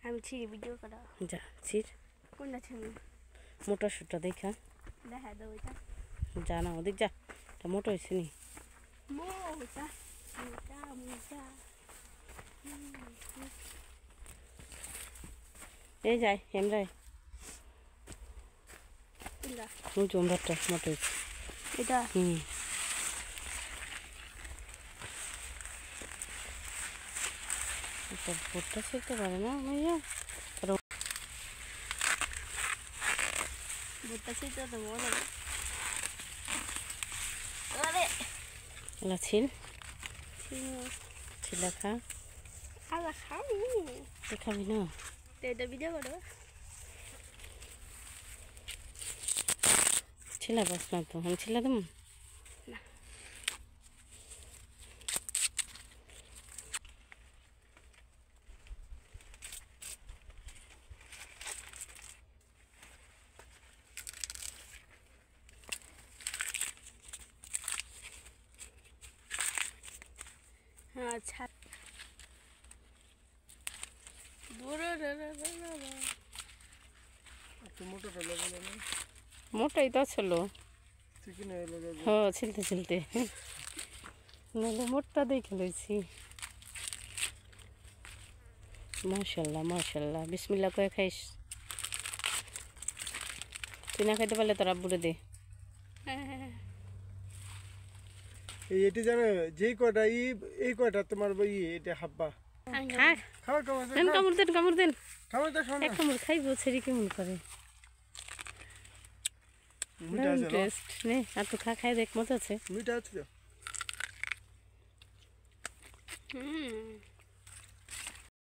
আমি ছিঁড়ি ভিডিও করা যা ছিড় কোনটা ছিঁড়ি মোটা সুটা দেখা দেখা দাও ওইটা যা না ওদিক যা এটা মোটা হয়েছে নি মোটা মোটা মোটা এই যাই এমরাই কোনটা ওই জমরাটা মোটা হয়েছে এটা ভুট্টা ছিঁড়তে পারে না ভাইয়া ভুট্টা ছিঁড়তে তো মজা এলা ছিল ছিঁড়ো ছিলা খা আলা খাবি খাবি না এটা ভিডিও করো ছিলা বাস না তো আমি ছিলা দেব না আচ্ছা মোটাই তো ছিল হ্যাঁ ছিলতে ছিলতে নাহলে মোটটা দেখে লইছি মাশাল্লাহ মাশাল্লাহ বিসমিল্লাহ করে খাইস তুই না খাইতে পারলে তোর আব্বুরে দে এটি জানো যেই কয়টা এই কয়টা তোমার এটা হাব্বা খাও কামড় দেন কামড় দেন খাবার তো শোনা এক কামড় খাইবো ছেড়ে কেমন করে টেস্ট নে আর তো খাই দেখ মতো আছে মিঠা আছে তো